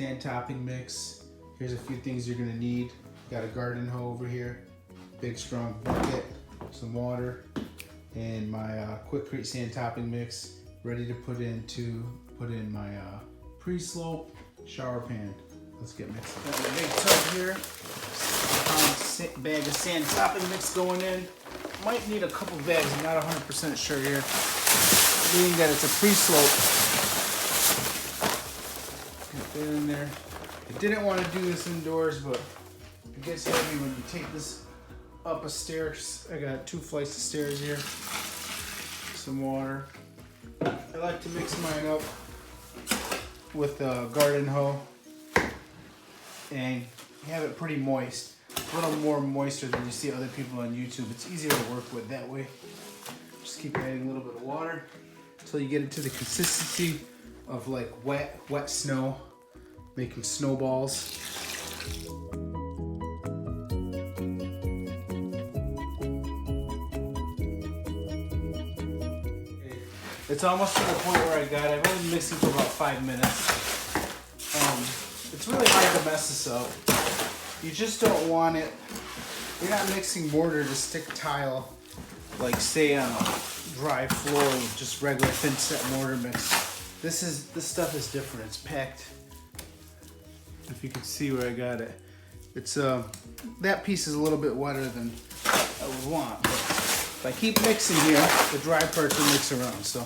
sand topping mix. Here's a few things you're gonna need. Got a garden hoe over here, big strong bucket, some water, and my quick sand topping mix ready to put in my pre-slope shower pan. Let's get mixed. Got a big tub here. Bag of sand topping mix going in. Might need a couple bags, I'm not 100% sure here. Being that it's a pre-slope. Get that in there. I didn't want to do this indoors, but it gets heavy when you take this up a stair. I got 2 flights of stairs here. Some water. I like to mix mine up with a garden hoe and have it pretty moist. A little more moisture than you see other people on YouTube. It's easier to work with that way. Just keep adding a little bit of water until you get it to the consistency of like wet snow, making snowballs. It's almost to the point where I got it. I've only been mixing for about 5 minutes. It's really hard to mess this up. You just don't want it. You're not mixing mortar to stick tile, like say on a dry floor with just regular thin set mortar mix. This stuff is different. It's packed. If you can see where I got it, it's that piece is a little bit wetter than I would want. But if I keep mixing here, the dry parts will mix around. So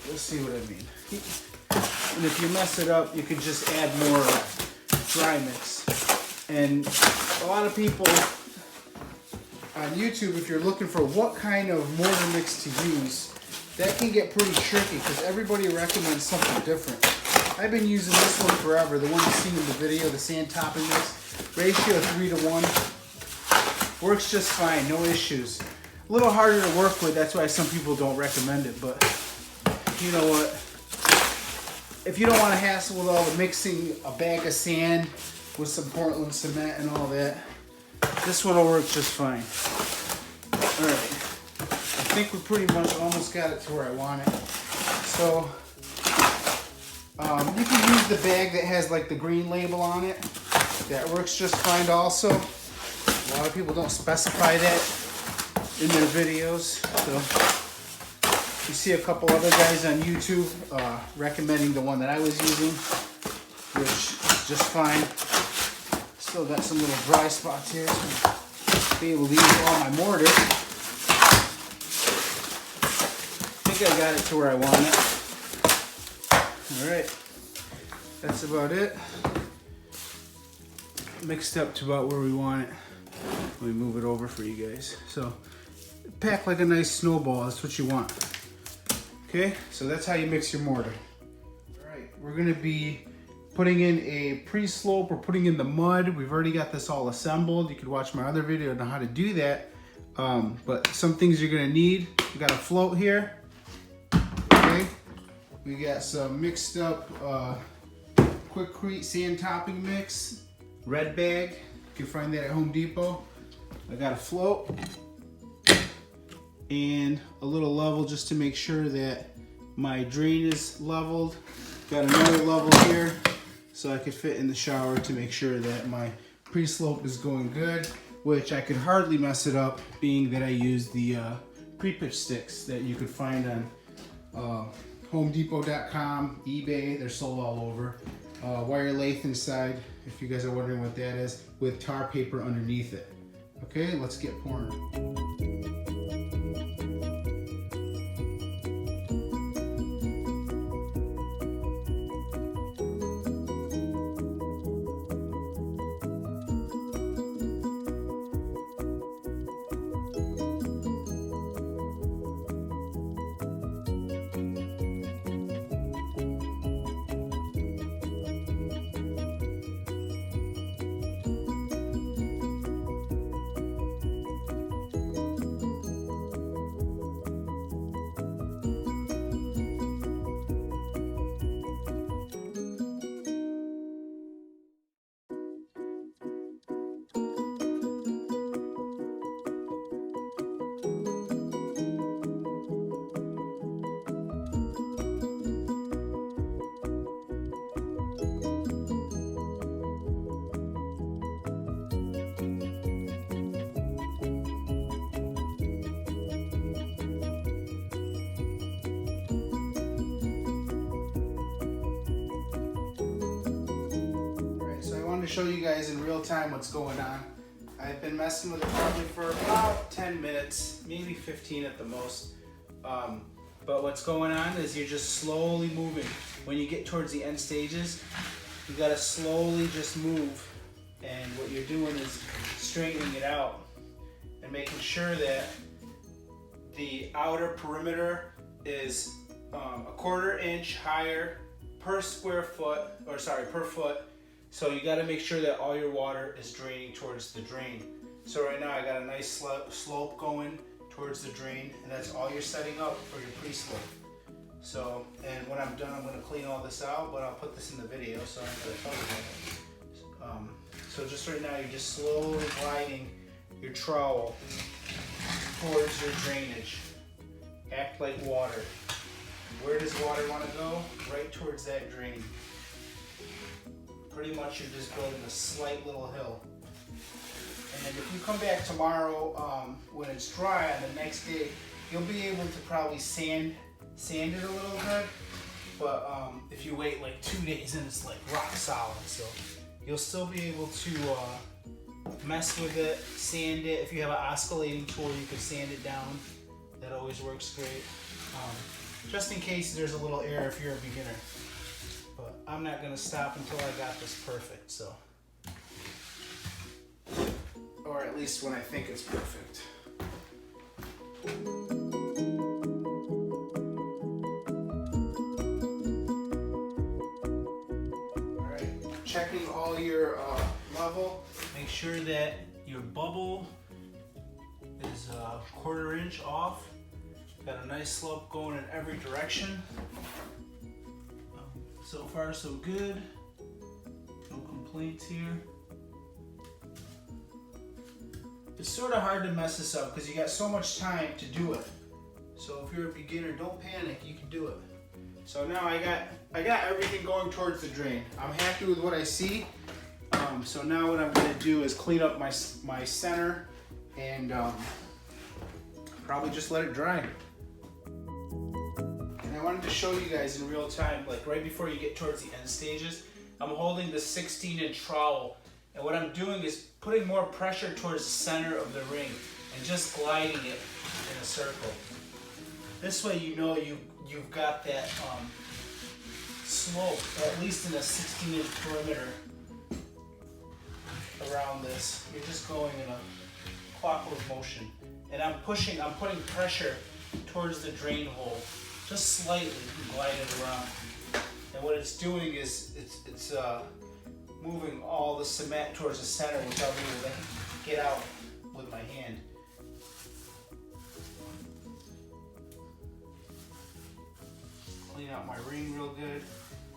you'll see what I mean. And if you mess it up, you can just add more dry mix. And a lot of people on YouTube, if you're looking for what kind of mortar mix to use, that can get pretty tricky because everybody recommends something different. I've been using this one forever, the one you've seen in the video, the sand topping mix. Ratio 3-to-1. Works just fine, no issues. A little harder to work with, that's why some people don't recommend it, but you know what? If you don't want to hassle with all the mixing a bag of sand with some Portland cement and all that, this one will work just fine. Alright, I think we pretty much almost got it to where I want it. So, you can use the bag that has like the green label on it. That works just fine also. A lot of people don't specify that in their videos. So, you see a couple other guys on YouTube recommending the one that I was using, which is just fine. Still got some little dry spots here, so I'll be able to use all my mortar. I think I got it to where I want it. Alright, that's about it. Mixed up to about where we want it. Let me move it over for you guys. So, pack like a nice snowball, that's what you want. Okay, so that's how you mix your mortar. Alright, we're gonna be putting in a pre-slope. We're putting in the mud. We've already got this all assembled. You could watch my other video on how to do that. But some things you're gonna need. We got a float here. Okay, we got some mixed up quick sand topping mix, red bag. You can find that at Home Depot. I got a float and a little level just to make sure that my drain is leveled. Got another level here so I could fit in the shower to make sure that my pre-slope is going good, which I could hardly mess it up being that I use the pre-pitch sticks that you could find on HomeDepot.com, eBay. They're sold all over. Wire lathe inside, if you guys are wondering what that is, with tar paper underneath it. Okay, let's get pouring. to show you guys in real time what's going on. I've been messing with it probably for about 10 minutes, maybe 15 at the most. But what's going on is you're just slowly moving. When you get towards the end stages, you gotta slowly just move. And what you're doing is straightening it out and making sure that the outer perimeter is a 1/4 inch higher per foot. So you got to make sure that all your water is draining towards the drain. So right now I got a nice slope going towards the drain, and that's all you're setting up for your pre-slope. So, and when I'm done, I'm going to clean all this out, but I'll put this in the video, so I'm going to tell you about it. So just right now, you're just slowly gliding your trowel towards your drainage. Act like water. Where does water want to go? Right towards that drain. Pretty much you're just building a slight little hill. And if you come back tomorrow when it's dry on the next day, you'll be able to probably sand it a little bit. But if you wait like 2 days, then it's like rock solid. So you'll still be able to mess with it, sand it. If you have an oscillating tool, you can sand it down. That always works great. Just in case there's a little error if you're a beginner. But I'm not gonna stop until I got this perfect, so. Or at least when I think it's perfect. All right, checking all your level. Make sure that your bubble is 1/4 inch off. Got a nice slope going in every direction. So far so good. No complaints here. It's sort of hard to mess this up because you got so much time to do it. So if you're a beginner, don't panic, you can do it. So now I got everything going towards the drain. I'm happy with what I see. So now what I'm gonna do is clean up my center and probably just let it dry. And I wanted to show you guys in real time, like right before you get towards the end stages, I'm holding the 16-inch trowel, and what I'm doing is putting more pressure towards the center of the ring and just gliding it in a circle. This way you know you've got that slope, at least in a 16-inch perimeter around this. You're just going in a clockwork motion. And I'm putting pressure towards the drain hole, just slightly, glide it around. And what it's doing is it's moving all the cement towards the center, which I'll be able to get out with my hand. Clean out my ring real good.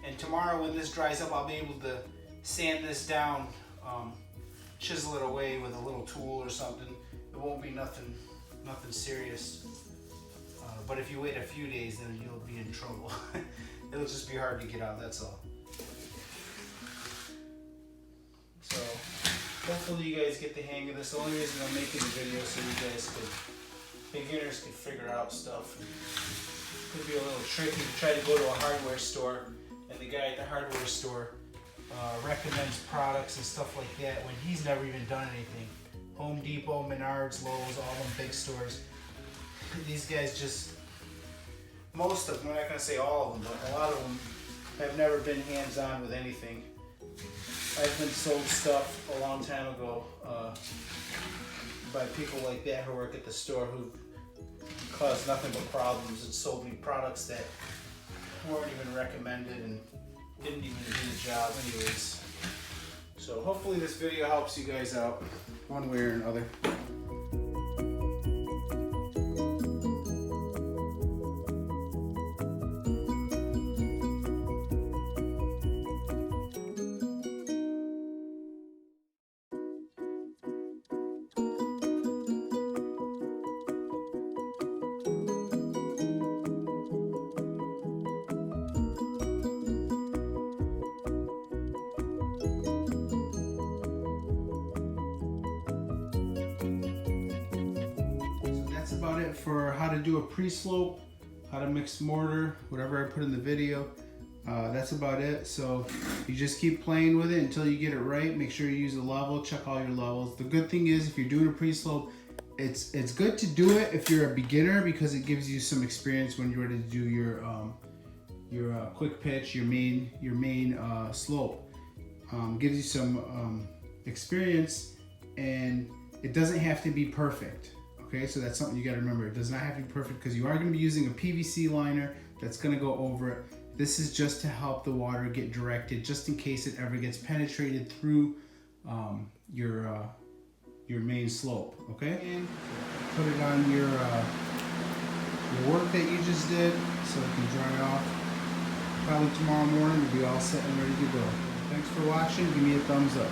And tomorrow when this dries up, I'll be able to sand this down, chisel it away with a little tool or something. It won't be nothing serious. But if you wait a few days, then you'll be in trouble. It'll just be hard to get out, that's all. So hopefully you guys get the hang of this. The only reason I'm making the video so you guys beginners could figure out stuff. It could be a little tricky to try to go to a hardware store and the guy at the hardware store recommends products and stuff like that when he's never even done anything. Home Depot, Menards, Lowe's, all them big stores. These guys just, most of them, I'm not going to say all of them, but a lot of them have never been hands-on with anything. I've been sold stuff a long time ago by people like that who work at the store who caused nothing but problems and sold me products that weren't even recommended and didn't even do the job anyways. So hopefully this video helps you guys out one way or another. About it for how to do a pre-slope, how to mix mortar, whatever I put in the video. That's about it. So you just keep playing with it until you get it right. Make sure you use a level, check all your levels. The good thing is if you're doing a pre-slope, it's good to do it if you're a beginner because it gives you some experience when you're ready to do your quick pitch, your main slope. Gives you some experience, and it doesn't have to be perfect. Okay, so that's something you got to remember. It does not have to be perfect because you are going to be using a PVC liner that's going to go over it. This is just to help the water get directed, just in case it ever gets penetrated through your main slope. Okay, and put it on your work that you just did, so it can dry off. Probably tomorrow morning, we'll be all set and ready to go. Thanks for watching. Give me a thumbs up.